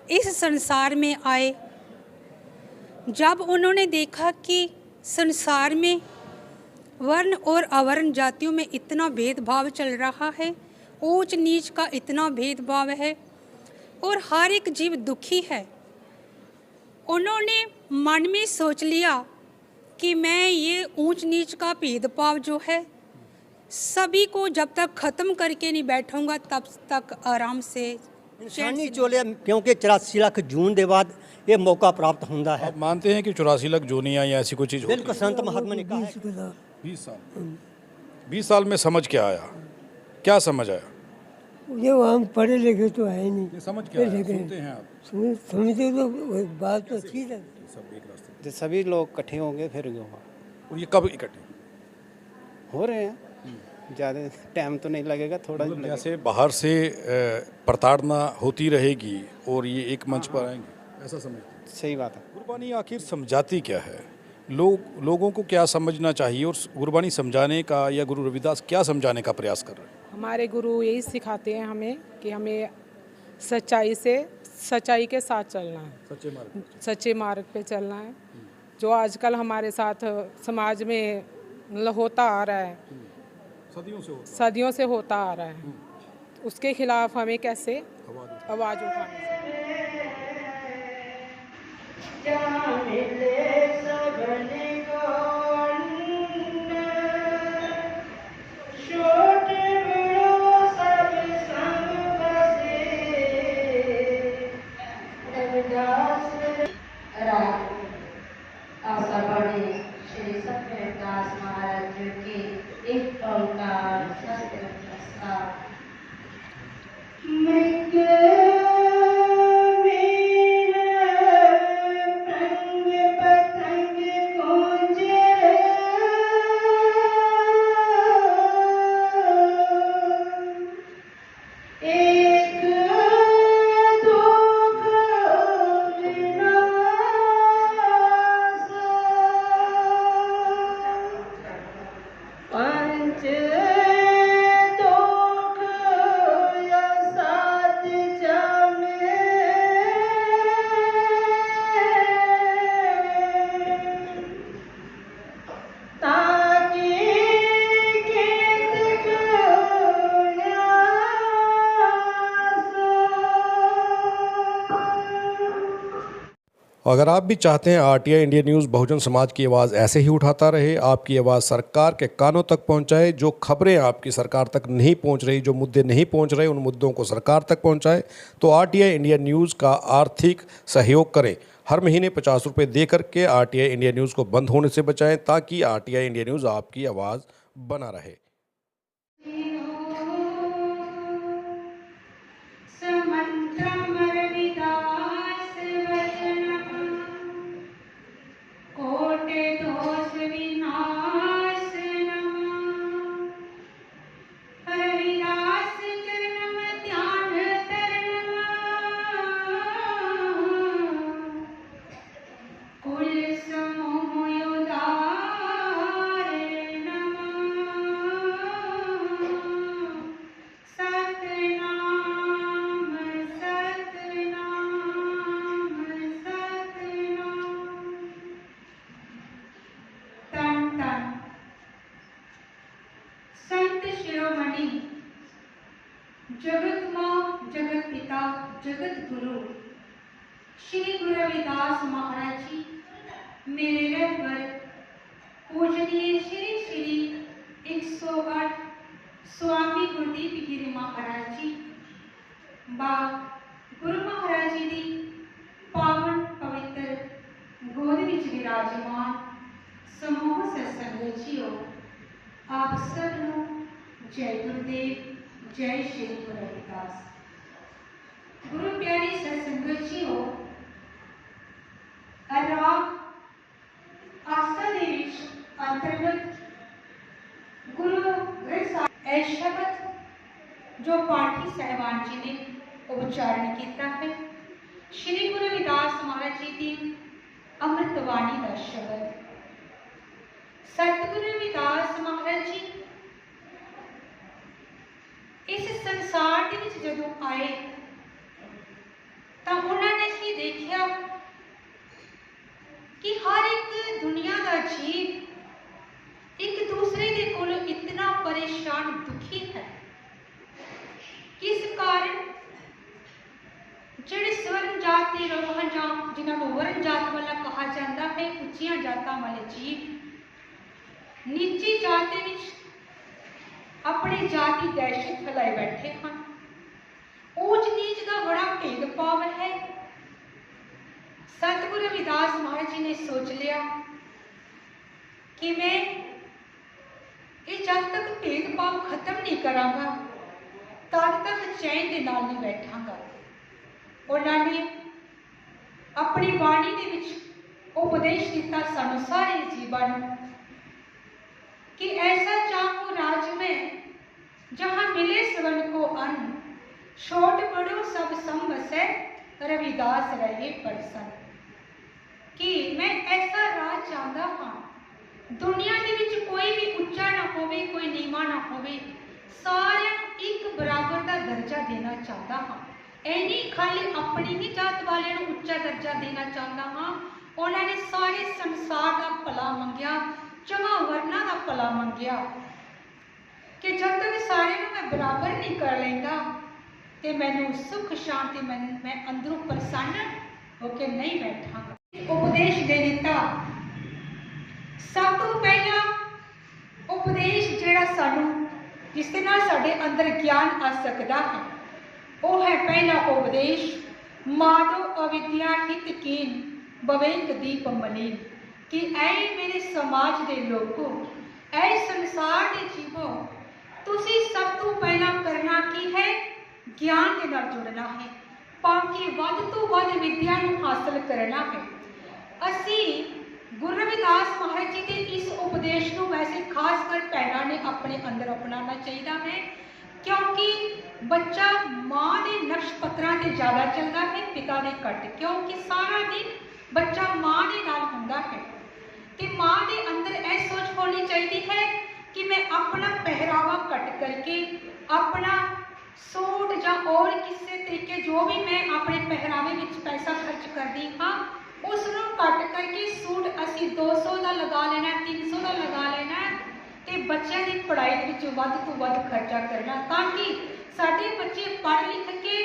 इस संसार में आए, जब उन्होंने देखा कि संसार में वर्ण और अवर्ण जातियों में इतना भेदभाव चल रहा है, ऊंच नीच का इतना भेदभाव है और हर एक जीव दुखी है, उन्होंने मन में सोच लिया कि मैं ये ऊंच नीच का भेदभाव जो है सभी को जब तक ख़त्म करके नहीं बैठूंगा तब तक आराम से इंसानी चोले, क्योंकि 84 लाख जून के बाद ये मौका प्राप्त होता है। आप मानते हैं कि 84 लाख जूनियाँ या ऐसी कोई चीज़ होती बिल्कुल, संत महात्मा ने कहा है। 20 साल में समझ क्या आया, क्या समझ आया? ये हम पढ़े लिखे तो है नहीं, ये समझ क्या आया? सुनते हैं आप? सुनते तो बात तो अच्छी है। जब सभी लोग इकट्ठे होंगे फिर होगा। और ये कब इकट्ठे हो रहे हैं, ज़्यादा टाइम तो नहीं लगेगा, थोड़ा मतलब जैसे बाहर से प्रताड़ना होती रहेगी और ये एक मंच पर आएंगे, ऐसा समझते हैं? सही बात है। गुरबानी आखिर समझाती क्या है? लोगों को क्या समझना चाहिए और गुरबानी समझाने का या गुरु रविदास क्या समझाने का प्रयास कर रहे हैं? हमारे गुरु यही सिखाते हैं हमें कि हमें सच्चाई के साथ चलना है, सच्चे मार्ग पे चलना है। जो आजकल हमारे साथ समाज में होता आ रहा है, सदियों से होता आ रहा है, उसके खिलाफ हमें कैसे आवाज़ उठानी चाहिए। आशा बड़े श्री सत्यदास महाराज जी की एक ओंकार सत्य प्रसाद। अगर आप भी चाहते हैं RTI India news Bahujan Samaj की आवाज़ ऐसे ही उठाता रहे, आपकी आवाज़ सरकार के कानों तक पहुंचाए, जो खबरें आपकी सरकार तक नहीं पहुंच रही, जो मुद्दे नहीं पहुंच रहे, उन मुद्दों को सरकार तक पहुंचाए, तो आरटीआई इंडिया न्यूज़ का आर्थिक सहयोग करें। हर महीने 50 रुपये दे करके आरटीआई इंडिया न्यूज़ को बंद होने से बचाएं, ताकि आरटीआई इंडिया न्यूज़ आपकी आवाज़ बना रहे। जगत माँ, जगत पिता, जगत गुरु श्री गुरु रविदास महाराज जी, मेरे रहबर पूजनीय श्री श्री 108 स्वामी गुरदीप गिरी महाराज जी बा गुरु महाराज जी की पावन पवित्र गोद विच विराजमान समूह सत्संग जीओ, आप सबनों जय गुरुदेव, जय श्री गुरु रविदास। गुरु प्यारी सत्संगत जीओ, राग आस्था दे विच अंतर्गत गुरु ग्रंथ साहिब शब्द जो पाठी साहिबान जी ने उच्चारण किया है, श्री गुरु रविदास महाराज जी की अमृतवाणी का शब्द। सतगुरु रविदास महाराज जी इस संसार के विच जदों आए तो उन्होंने देखिया कि हर एक दुनिया का जीव एक दूसरे के कोलों इतना परेशान दुखी है। किस कारण ਜਿਹੜੇ ਸਵਰਨ ਜਾਤ ਦੇ ਲੋਕ ਹਨ ਜਾਂ ਜਿਨ੍ਹਾਂ ਨੂੰ ਵਰਨ ਜਾਤ ਵਾਲਾ ਕਹਾ ਜਾਂਦਾ ਹੈ, ਉੱਚੀਆਂ ਜਾਤਾਂ ਵਾਲੇ ਜੀਵ ਨੀਚੀ ਜਾਤ ਦੇ ਵਿੱਚ ਆਪਣੀ ਜਾਤੀ ਦਹਿਸ਼ਤ ਫੈਲਾਏ ਬੈਠੇ ਹਨ। ਊਚ ਨੀਚ ਦਾ ਬੜਾ ਭੇਦਭਾਵ ਹੈ। ਸਤਿਗੁਰੂ ਰਵਿਦਾਸ ਮਹਾਰਾਜ ਜੀ ਨੇ ਸੋਚ ਲਿਆ ਕਿ ਮੈਂ ਇਹ ਜਦ ਤੱਕ ਭੇਦਭਾਵ ਖਤਮ ਨਹੀਂ ਕਰਾਂਗਾ ਤਦ ਤੱਕ ਚੈਨ ਦੇ ਨਾਲ ਨਹੀਂ ਬੈਠਾਂਗਾ। उन्होंने अपनी बाणी के विच उपदेश दिता सानू सारे जीवां कि ऐसा चाहो राज में जहाँ मिले सवन को अन्न, छोट बड़ो सब सम बसै रविदास रहे परसन। कि मैं ऐसा राज चाहता हाँ दुनिया के विच कोई भी उच्चा ना होवे, कोई नीवा ना होवे, सारे एक बराबर का दर्जा देना चाहता हाँ। ऐनी खाली अपनी ही जात वाले उच्चा दर्जा देना चाहता हाँ, उन्होंने सारे संसार का भला मंगया, चौहां वर्णा का भला मंगया कि जब तक सारे मैं बराबर नहीं कर लेंगा तो मैनू सुख शांति मैं अंदरों प्रसन्न होकर नहीं बैठांगा। उपदेश दे दिता। सब तो पहला उपदेश जिहड़ा सानू जिस दे नाल साडे अंदर ज्ञान आ सकदा है वो है पहला उपदेश माधो अविद्या हित कीन भवेंक दीप मलिन। कि ऐ मेरे समाज के लोगों, ऐ संसार के जीवों, तुसी सब तो पहला करना की है ज्ञान के नाल जुड़ना है, ताकि वध तो वध विद्या नूं हासिल करना है। असी गुरु रविदास महाराज जी के इस उपदेश को वैसे खास कर भैणां ने अपने अंदर अपनाना चाहिए है, क्योंकि बच्चा माँ के नक्श पत्रा से ज़्यादा चलता है, पिता ने घट, क्योंकि सारा दिन बच्चा माँ के नाल हुंदा है। तो माँ के अंदर यह सोच होनी चाहिए है कि मैं अपना पहरावा कट करके अपना सूट या और किसी तरीके जो भी मैं अपने पहरावे में पैसा खर्च करती हाँ उसनों कट करके सूट असी 200 का लगा लेना, 300 का लगा लेना ते बच्चों की पढ़ाई वध तो वध खर्चा करना, ताकि साडे बच्चे पढ़ लिख के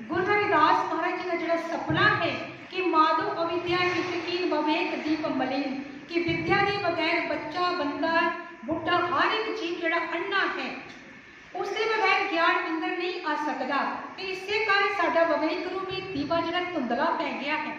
गुरु रविदास महाराज जी का जो सपना है कि माधो अविद्या हित भवेक दीप मलिन, कि विद्या के बगैर बच्चा बंदा बुढ़ा हर एक जीव जो अन्ना है उससे बगैर ज्ञान अंदर नहीं आ सकता। तो इसे कारण साडा भवेक रूपी दीपा जो धुंधला पै गया है।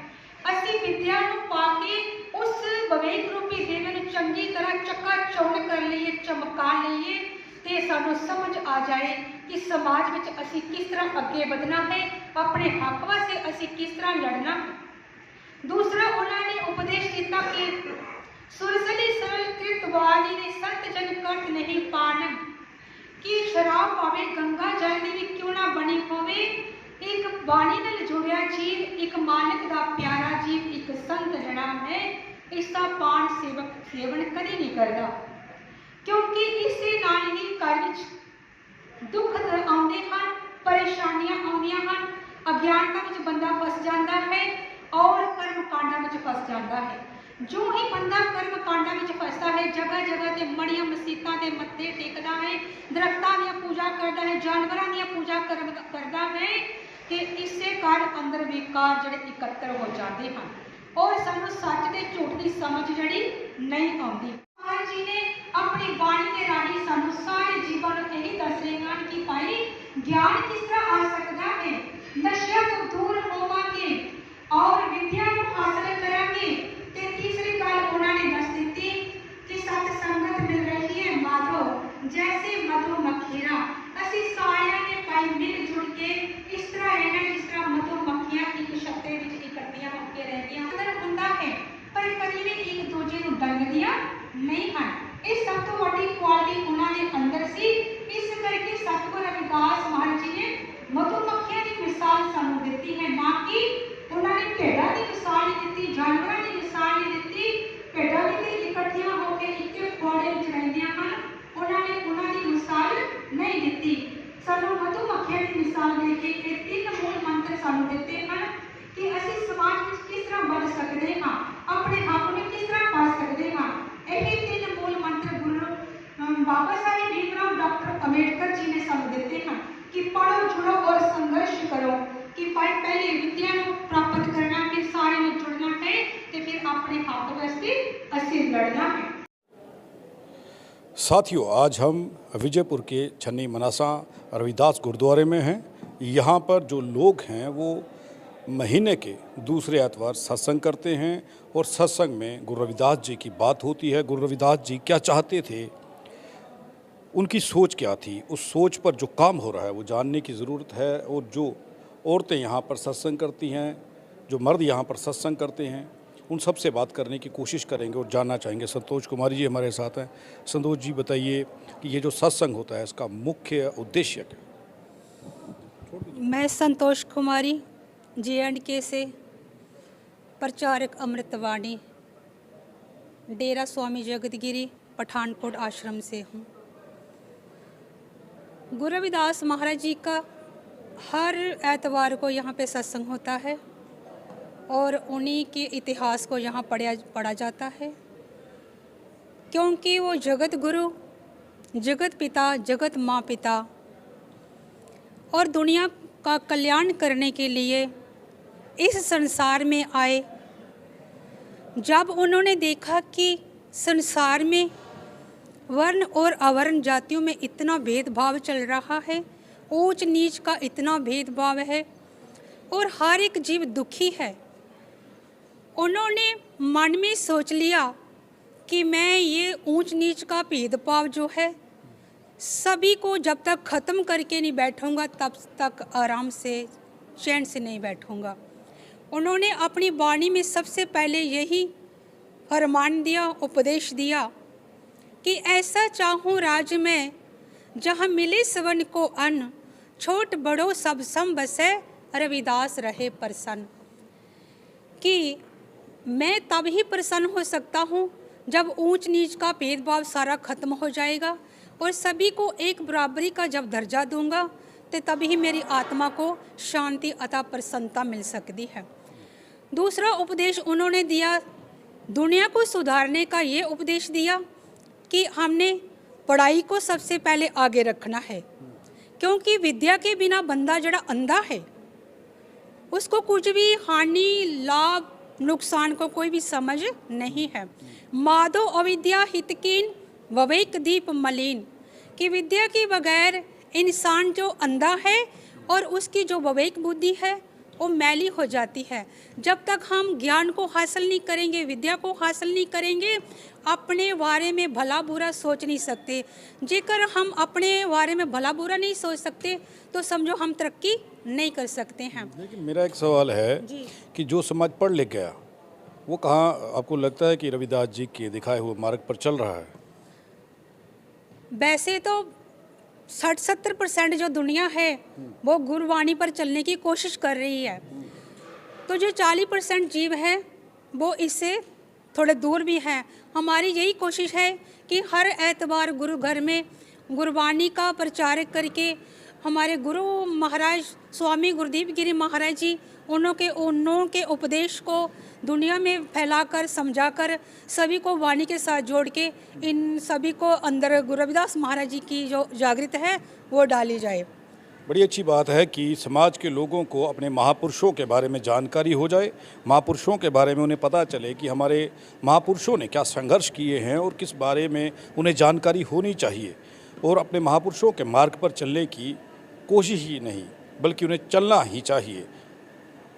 असी विद्या को पाके उस भवेक रूपी दीवे को चंगी तरह चकाचौंध कर लीए, चमका लीए, तो सानू समझ आ जाए कि समाज में असी किस तरह अगे बढ़ना है, अपने हक वास्ते असी किस तरह लड़ना है। दूसरा उन्होंने उपदेश दिता कि सुरसली सरल कृत वाणी ने संत जन कंठ नहीं पान। कि शराब पावे गंगा जल की भी क्यों ना बनी होवे, एक बाणी नाल जुड़िया जीव, एक मालिक का प्यारा जीव, एक संत जड़ा है इसका पान सेवन कभी नहीं करता, क्योंकि इसे नाल ही घर विच दुख आउंदे हन, परेशानियां आउंदियां हन, अज्ञानता में बंदा फस जाता है और कर्म कांडा में फस जाता है। जो ही बंदा कर्म कांडा में फसता है, जगह जगह ते मड़ियां मसीतां ते मत्थे टेकदा है, दरख्तां दी पूजा करता है, जानवरां दी पूजा करता है, कि इससे कारण अंदर विकार जड़े इकट्ठे हो जाते हैं और सानू सच ते झूठ की समझ जड़ी नहीं आती। महाराज जी ने अपनी बाणी के राही सानू सारे जीवां नूं यही दस रहे हैं कि भाई ज्ञान किस तरह आ सकता है, नशा तो दूर होवांगे और विद्या को हासिल करांगे। ते तीसरी गल उन्होंने दस दी कि सत संगत मिल रही है माधो जैसे मधुमक्खियां। असी सारियां ने भाई मिल जुल के इस तरह रहना जिस तरह मधुमक्खियां एक छत्ते विच इकट्ठियां होकर रहदियां अंदर हुंदा है, पर कभी भी एक दूजे नूं डंगदियां नहीं हैं। इस सब तो बड़ी क्वालिटी उन्होंने अंदर सी। इस करके सतगुरु रविदास महाराज जी ने मधुमक्खियां की मिसाल सानू दी है, ना कि उन्होंने भेड़ा की मिसाल नहीं दी, जानवरों की मिसाल नहीं दी। भेड़ा भी इकट्ठियां होकर एक घोड़े में रहदियां हैं, उन्होंने उन्होंने मिसाल नहीं दी। सानू मधुमक्खियां की मिसाल देके ये तीन मूल मंत्र सानू देते हैं कि असी समाज पहले विद्या को प्राप्त करना के सारे में जुड़ना है तो फिर अपने हक वास्ते असीं लड़ना है। साथियों, आज हम विजयपुर के छन्नी मनासा रविदास गुरुद्वारे में हैं। यहाँ पर जो लोग हैं वो महीने के दूसरे एतवार सत्संग करते हैं और सत्संग में गुरु रविदास जी की बात होती है। गुरु रविदास जी क्या चाहते थे, उनकी सोच क्या थी, उस सोच पर जो काम हो रहा है वो जानने की ज़रूरत है। और जो औरतें यहाँ पर सत्संग करती हैं, जो मर्द यहाँ पर सत्संग करते हैं, उन सब से बात करने की कोशिश करेंगे और जानना चाहेंगे। संतोष कुमारी जी हमारे साथ हैं। संतोष जी, बताइए कि ये जो सत्संग होता है इसका मुख्य उद्देश्य क्या? मैं संतोष कुमारी J&K से प्रचारक अमृतवाणी डेरा स्वामी जगतगिरी पठानकोट आश्रम से हूँ। गुरु रविदास महाराज जी का हर एतवार को यहाँ पे सत्संग होता है और उन्हीं के इतिहास को यहाँ पढ़ा जाता है, क्योंकि वो जगत गुरु, जगत पिता, जगत माँ पिता और दुनिया का कल्याण करने के लिए इस संसार में आए। जब उन्होंने देखा कि संसार में वर्ण और अवर्ण जातियों में इतना भेदभाव चल रहा है, ऊंच नीच का इतना भेदभाव है और हर एक जीव दुखी है, उन्होंने मन में सोच लिया कि मैं ये ऊंच नीच का भेदभाव जो है सभी को जब तक ख़त्म करके नहीं बैठूंगा तब तक आराम से चैन से नहीं बैठूंगा। उन्होंने अपनी वाणी में सबसे पहले यही फरमान दिया, उपदेश दिया कि ऐसा चाहूँ राज्य में जहाँ मिले सवन को अन्न, छोट बड़ो सब सम बसे, रविदास रहे प्रसन्न। कि मैं तब ही प्रसन्न हो सकता हूँ जब ऊंच नीच का भेदभाव सारा खत्म हो जाएगा और सभी को एक बराबरी का जब दर्जा दूंगा तो तभी मेरी आत्मा को शांति अता प्रसन्नता मिल सकती है। दूसरा उपदेश उन्होंने दिया, दुनिया को सुधारने का ये उपदेश दिया कि हमने पढ़ाई को सबसे पहले आगे रखना है, क्योंकि विद्या के बिना बंदा जड़ा अंधा है, उसको कुछ भी हानि लाभ नुकसान को कोई भी समझ नहीं है। माधो अविद्या हितकीन ववेक दीप मलिन, कि विद्या के बगैर इंसान जो अंधा है और उसकी जो विवेक बुद्धि है वो मैली हो जाती है। जब तक हम ज्ञान को हासिल नहीं करेंगे, विद्या को हासिल नहीं करेंगे, अपने बारे में भला बुरा सोच नहीं सकते। जेकर हम अपने बारे में भला बुरा नहीं सोच सकते तो समझो हम तरक्की नहीं कर सकते हैं। लेकिन मेरा एक सवाल है कि जो समाज पढ़ लिख गया वो कहाँ आपको लगता है कि रविदास जी के दिखाए हुए मार्ग पर चल रहा है? वैसे तो 60-70% जो दुनिया है वो गुरुवाणी पर चलने की कोशिश कर रही है, तो जो 40% जीव है वो इससे थोड़े दूर भी हैं। हमारी यही कोशिश है कि हर एतवार गुरु घर में गुरुवाणी का प्रचार करके हमारे गुरु महाराज स्वामी गुरुदेव गिरी महाराज जी उन्हों के उपदेश को दुनिया में फैलाकर समझाकर सभी को वाणी के साथ जोड़ के इन सभी को अंदर गुरु रविदास महाराज जी की जो जागृत है वो डाली जाए। बड़ी अच्छी बात है कि समाज के लोगों को अपने महापुरुषों के बारे में जानकारी हो जाए, महापुरुषों के बारे में उन्हें पता चले कि हमारे महापुरुषों ने क्या संघर्ष किए हैं और किस बारे में उन्हें जानकारी होनी चाहिए, और अपने महापुरुषों के मार्ग पर चलने की कोशिश ही नहीं बल्कि उन्हें चलना ही चाहिए।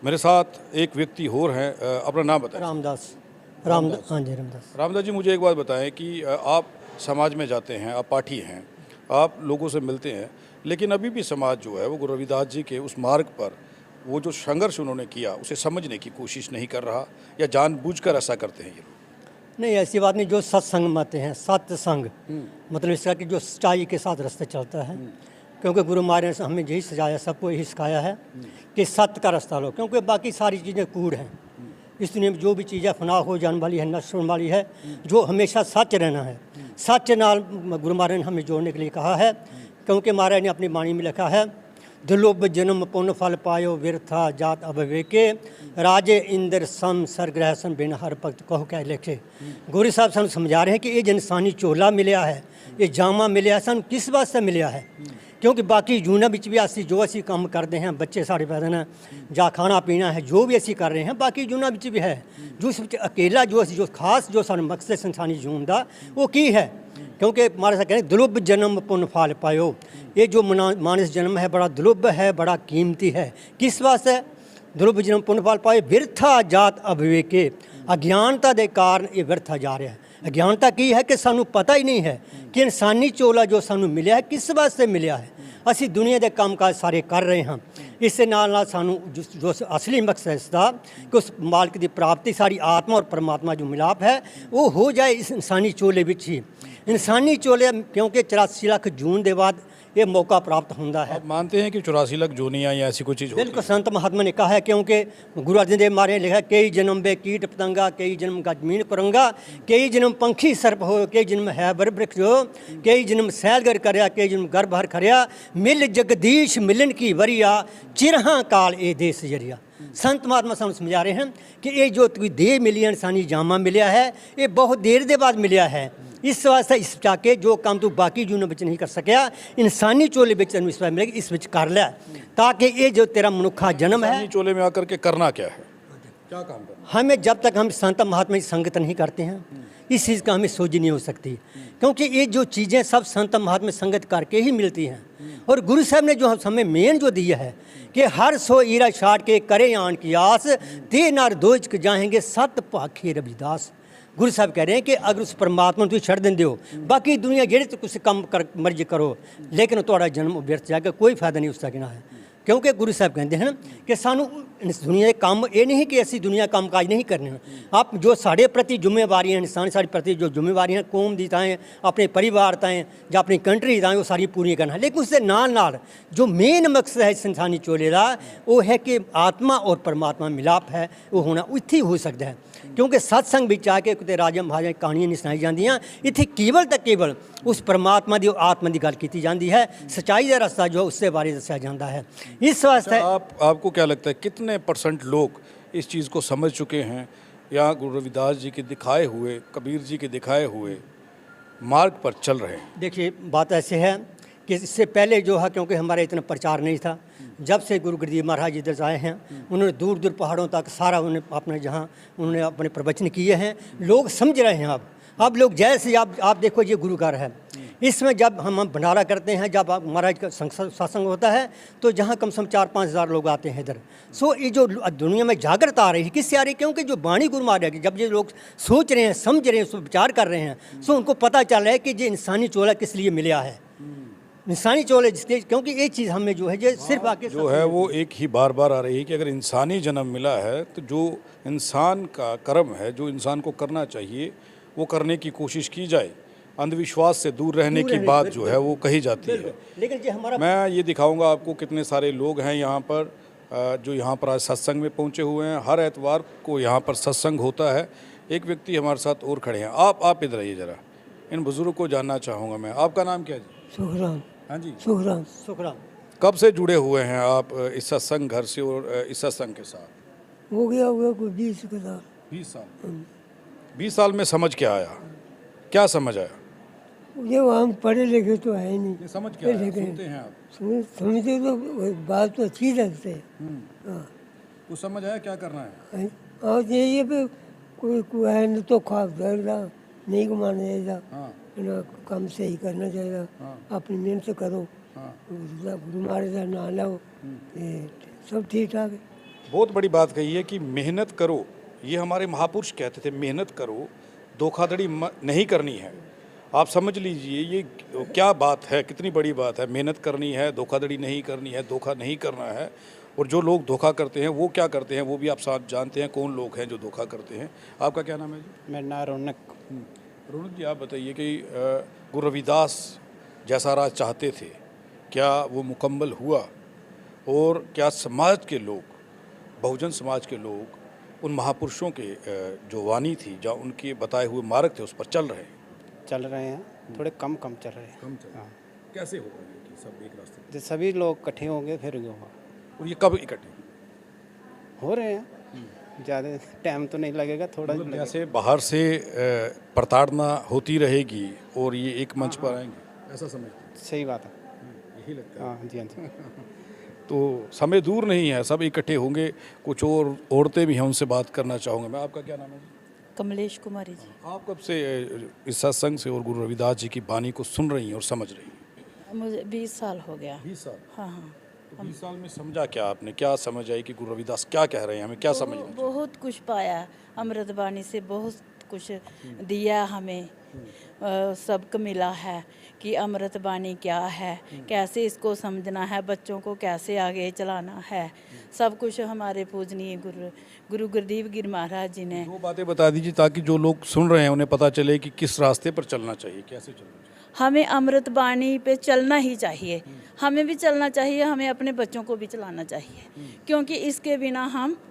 मेरे साथ एक व्यक्ति और हैं, अपना नाम बताएं। रामदास। हाँ जी, रामदास। रामदास जी, मुझे एक बात बताएं कि आप समाज में जाते हैं, आप पाठी हैं, आप लोगों से मिलते हैं, लेकिन अभी भी समाज जो है वो गुरु रविदास जी के उस मार्ग पर वो जो संघर्ष उन्होंने किया उसे समझने की कोशिश नहीं कर रहा, या जानबूझकर ऐसा करते हैं ये लोग? नहीं, ऐसी बात नहीं। जो सत्संग में आते हैं, सत्संग मतलब इसका कि जो सच्चाई के साथ रास्ते चलता है, क्योंकि गुरु महाराज ने हमें यही सजाया, सबको यही सिखाया है कि सत्य का रास्ता लो, क्योंकि बाकी सारी चीज़ें कूड़ हैं। इस दुनिया में जो भी चीज़ें फना हो जाने वाली है, नष्ट होने वाली है, जो हमेशा सच रहना है। सच नाल गुरु महाराज ने हमें जोड़ने के लिए कहा है, क्योंकि महाराज ने अपनी वाणी में लिखा है, दुर्लभ जन्म पुण्य फल पायो व्यर्था जात अविवेके, राजे इंद्र सम सरग्रह सम बिन हर भक्त कहो क्या लिखे। गुरु साहब सानू समझा रहे हैं कि ये इंसानी चोला मिलया है, ये जामा मिलया, सानू किस वास्ते मिलया है क्योंकि बाकी जूना विच भी असी जो असी काम करते हैं, बच्चे साढ़े पैदा ने जा खाना पीना है, जो भी असी कर रहे हैं बाकी जूना विच भी है। जो इस विच अकेला जो खास जो सानू मकसद इंसानी जून का वो की है, क्योंकि महाराज साहब कहते दुलुभ जन्म पुन फल पायो। ये जो मानस जन्म है बड़ा दुलुभ है, बड़ा कीमती है। किस वास्ते दुलुभ जन्म पुन फल पाए? बिरथा जात अविवेके, अज्ञानता के कारण ये बिरथा जा रहा है। अज्ञानता की है कि सानू पता ही नहीं है कि इंसानी चोला जो सानू मिले है किस वास्ते मिले है। असी दुनिया के काम काज सारे कर रहे हैं, इससे नाल सानू जो असली मकसद इसका कि उस मालिक की प्राप्ति सारी आत्मा और परमात्मा जो मिलाप है वो हो जाए इस इंसानी चोले विच ही। इंसानी चोले क्योंकि 84 लाख जून के बाद ये मौका प्राप्त होता है। आप मानते हैं कि 84 लाख जूनियाँ या ऐसी कोई चीज़ होती है? बिल्कुल, संत महात्मा ने कहा है, क्योंकि गुरु अर्जन देव महाराज ने लिखा कई जन्म बे कीट पतंगा, कई जन्म का जमीन कुरंगा, कई जन्म पंखी सर्प हो, कई जन्म है बर वृक्ष हो, कई जन्म सैलगर करया, कई जन्म गर्भ हर खरिया, मिल जगदीश मिलन की वरिया, चिरहा काल ए देश जरिया। संत महात्मा सानू समझा रहे हैं कि ये जो देह मिली है, इंसानी जामा मिलिया है, ये बहुत देर के बाद मिलिया है। इस वास्ते इस चाके जो काम तू बाकी जून बिच नहीं कर सकिया, इंसानी चोले बिच तैनूं इस बार मिलेगी, इस बिच कर लिया, ताकि ये जो तेरा मनुखा जन्म है। इंसानी चोले में आकर के करना क्या है, क्या काम करना? हमें जब तक हम संत महात्मा की संगत नहीं करते हैं इस चीज़ का हमें सोच नहीं हो सकती, क्योंकि ये जो चीज़ें सब संत महात्मा संगत करके ही मिलती हैं। और गुरु साहब ने जो हमें मेन जो दिया है कि हर सो ईरा छाट के करे आन की आस, ते नार दोज जाएंगे सत भाखे रविदास। गुरु साहब कह रहे हैं कि अगर उस परमात्मा तुम छड़ देंगे हो, बाकी दुनिया जेड़े तो कुछ कम कर मर्जी करो, लेकिन थोड़ा जन्म व्यर्थ जाएगा, कोई फायदा नहीं उसका कहना है। क्योंकि गुरु साहब कहते हैं कि सानू इस दुनिया के काम ये नहीं कि असी दुनिया काम काज नहीं करने, आप जो साढ़े प्रति जिम्मेवारियां इंसान साढ़े प्रति जो जिम्मेवारियां कौम दी ताएँ, अपने परिवार ताएँ या अपनी कंट्री ताएँ, वो सारी पूरी करना है। लेकिन उसके नाल नाल जो मेन मकसद है इस इंसानी चोले का वो है कि आत्मा और परमात्मा मिलाप है, वो होना इत्थे ही हो सकता है। क्योंकि सत्संग विच आके किते राजा महाराजा कहानियां नहीं सुनाई जांदियां, इत्थे केवल तो केवल उस परमात्मा की आत्मा की गल की जाती है, सच्चाई का रास्ता जो उससे बारे दस्या जाता है। इस वास्ते आपको क्या लगता है कितने % लोग इस चीज़ को समझ चुके हैं या गुरु रविदास जी के दिखाए हुए, कबीर जी के दिखाए हुए मार्ग पर चल रहे हैं? देखिए, बात ऐसे है कि इससे पहले जो है, क्योंकि हमारा इतना प्रचार नहीं था, जब से गुरु गुरुदेव महाराज इधर से आए हैं उन्होंने दूर दूर पहाड़ों तक सारा उन्होंने अपने जहाँ उन्होंने अपने प्रवचन किए हैं, लोग समझ रहे हैं। अब लोग जैसे आप देखो ये गुरु घर है, इसमें जब हम भंडारा करते हैं, जब महाराज का सत्संग होता है तो जहाँ कम से कम 4-5 हज़ार लोग आते हैं इधर। सो ये जो दुनिया में जागृत आ रही है किससे आ रही है? क्योंकि जो बाणी गुरु महाराज की जब ये लोग सोच रहे हैं, समझ रहे हैं, उस पर विचार कर रहे हैं, सो उनको पता चल रहा है कि ये इंसानी चोला किस लिए मिला है। इंसानी चोले जिसके, क्योंकि ये चीज़ हमें जो है ये सिर्फ आके जो है वो एक ही बार बार आ रही है कि अगर इंसानी जन्म मिला है तो जो इंसान का कर्म है, जो इंसान को करना चाहिए वो करने की कोशिश की जाए, अंधविश्वास से दूर रहने की बात जो है वो कही जाती है। लेकिन जो हमारा मैं ये दिखाऊंगा आपको कितने सारे लोग हैं यहाँ पर जो यहाँ पर आज सत्संग में पहुँचे हुए हैं। हर एतवार को यहाँ पर सत्संग होता है। एक व्यक्ति हमारे साथ और खड़े हैं। आप इधर आइए ज़रा, इन बुज़ुर्ग को जानना चाहूँगा मैं। आपका नाम क्या है जी? सुखराम। हाँ जी, सुखराम। शुक्रान। कब से जुड़े हुए हैं आप इस सत्संग घर से और इस सत्संग के साथ? हो गया होगा कोई 20 का साल। 20 साल। 20 साल में समझ क्या आया? क्या समझ आया? ये हम पढ़े लिखे तो है नहीं। ये समझ क्या आया? लेकिन सुनते हैं आप? समझते तो बात तो अच्छी लगती है। हाँ, वो समझ आया क्या करना है? और ये पे कोई है न तो ख्वाब दर्दा नहीं कमाना चाहिए, हाँ ना काम सही करना चाहिए, अपनी मेहनत से करो, हाँ। गुरु महाराज का नाम लाओ, ये सब ठीक ठाक है। बहुत बड़ी बात कही है कि मेहनत करो। ये हमारे महापुरुष कहते थे, मेहनत करो, धोखाधड़ी नहीं करनी है। आप समझ लीजिए ये क्या बात है, कितनी बड़ी बात है। मेहनत करनी है, धोखाधड़ी नहीं करनी है, धोखा नहीं करना है। और जो लोग धोखा करते हैं वो क्या करते हैं वो भी आप साथ जानते हैं कौन लोग हैं जो धोखा करते हैं। आपका क्या नाम है जी? मेरा नाम रौनक। रौनक जी, आप बताइए कि गुरु रविदास जैसा राज चाहते थे, क्या वो मुकम्मल हुआ? और क्या समाज के लोग, बहुजन समाज के लोग, उन महापुरुषों के जो वाणी थी, जो उनके बताए हुए मार्ग थे, उस पर चल रहे हैं? थोड़े कम चल रहे हैं। हाँ। कैसे होगा ये कि सब एक रास्ते पे? जब सभी लोग इकट्ठे होंगे फिर ये होगा। और ये कब इकट्ठे हो रहे हैं, ज़्यादा टाइम तो नहीं लगेगा, थोड़ा मतलब जैसे बाहर से प्रताड़ना होती रहेगी और ये एक मंच पर आएंगे, ऐसा समझते हैं? सही बात है। यही लगता हाँ जी, हाँ जी। तो समय दूर नहीं है, सब इकट्ठे होंगे। कुछ और औरतें भी हैं, उनसे बात करना चाहूँगा मैं। आपका क्या नाम है जी? कमलेश कुमारी जी। आप कब से इस सत्संग से और गुरु रविदास जी की वाणी को सुन रही हैं और समझ रही हैं? मुझे 20 साल हो गया। 20 साल। हाँ हाँ। तो 20 साल में समझा क्या आपने? क्या समझ आई कि गुरु रविदास क्या कह रहे हैं, हमें क्या समझना चाहिए? बहुत कुछ पाया, अमृत वाणी से बहुत कुछ दिया हमें। सबक मिला है कि अमृत वाणी क्या है, कैसे इसको समझना है, बच्चों को कैसे आगे चलाना है। सब कुछ हमारे पूजनीय गुरु गुरुदेव गिर महाराज जी ने। दो बातें बता दीजिए ताकि जो लोग सुन रहे हैं उन्हें पता चले कि किस रास्ते पर चलना चाहिए, कैसे चलना चाहिए। हमें अमृत वाणी पे चलना ही चाहिए, हमें भी चलना चाहिए, हमें अपने बच्चों को भी चलाना चाहिए, क्योंकि इसके बिना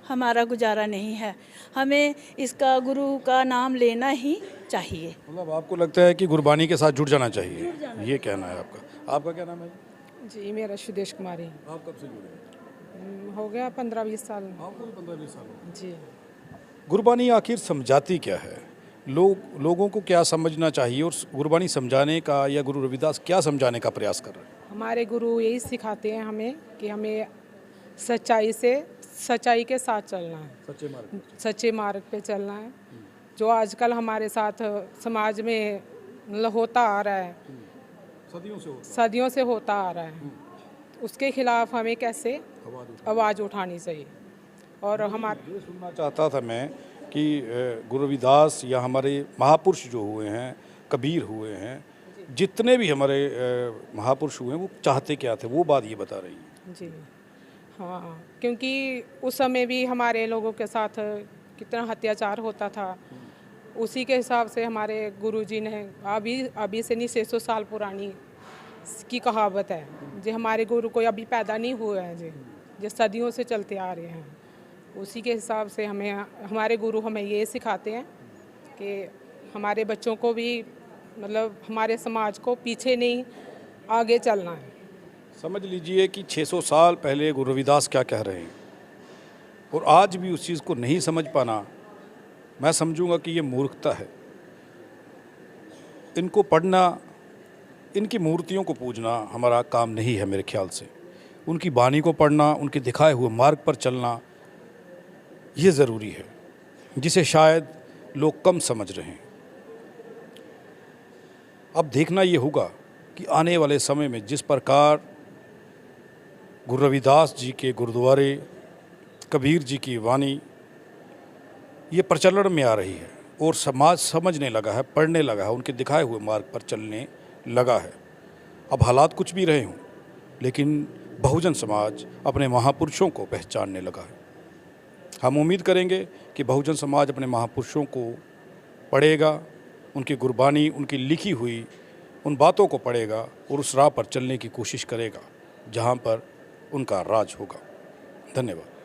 हमारा गुजारा नहीं है। हमें इसका गुरु का नाम लेना ही चाहिए। मतलब आपको लगता है कि गुरबानी के साथ जुड़ जाना चाहिए, ये कहना है आपका। आपका क्या नाम है? जी, मेरा सुदेश कुमारी। आप कब से जुड़े हैं? हो गया 15-20 साल। आपको भी 15-20 साल हो गए। जी। गुरबानी आखिर समझाती क्या है? लोगों को क्या समझना चाहिए और गुरबानी समझाने का या गुरु रविदास क्या समझाने का प्रयास कर रहे हैं? हमारे गुरु यही सिखाते हैं हमें कि हमें सच्चाई के साथ चलना है, सच्चे मार्ग। सच्चे मार्ग पे चलना है। जो आजकल हमारे साथ समाज में मतलब होता आ रहा है, सदियों से होता आ रहा है, उसके खिलाफ हमें कैसे आवाज़ उठानी चाहिए। और हमारे ये सुनना चाहता था मैं कि गुरु रविदास या हमारे महापुरुष जो हुए हैं, कबीर हुए हैं, जितने भी हमारे महापुरुष हुए हैं, वो चाहते क्या थे, वो बात ये बता रही है। जी हाँ, क्योंकि उस समय भी हमारे लोगों के साथ कितना अत्याचार होता था, उसी के हिसाब से हमारे गुरुजी ने अभी से नहीं 600 साल पुरानी की कहावत है जो हमारे गुरु कोई अभी पैदा नहीं हुए हैं जी, जो सदियों से चलते आ रहे हैं। उसी के हिसाब से हमारे गुरु हमें ये सिखाते हैं कि हमारे बच्चों को भी मतलब हमारे समाज को पीछे नहीं आगे चलना है। समझ लीजिए कि 600 साल पहले गुरु रविदास क्या कह रहे हैं और आज भी उस चीज़ को नहीं समझ पाना, मैं समझूंगा कि ये मूर्खता है। इनको पढ़ना, इनकी मूर्तियों को पूजना हमारा काम नहीं है मेरे ख्याल से। उनकी वाणी को पढ़ना, उनके दिखाए हुए मार्ग पर चलना, ये ज़रूरी है, जिसे शायद लोग कम समझ रहे हैं। अब देखना ये होगा कि आने वाले समय में जिस प्रकार गुरु रविदास जी के गुरुद्वारे, कबीर जी की वाणी ये प्रचलन में आ रही है और समाज समझने लगा है, पढ़ने लगा है, उनके दिखाए हुए मार्ग पर चलने लगा है। अब हालात कुछ भी रहे हों, लेकिन बहुजन समाज अपने महापुरुषों को पहचानने लगा है। हम उम्मीद करेंगे कि बहुजन समाज अपने महापुरुषों को पढ़ेगा, उनकी गुरबानी, उनकी लिखी हुई उन बातों को पढ़ेगा और उस राह पर चलने की कोशिश करेगा जहाँ पर उनका राज होगा। धन्यवाद।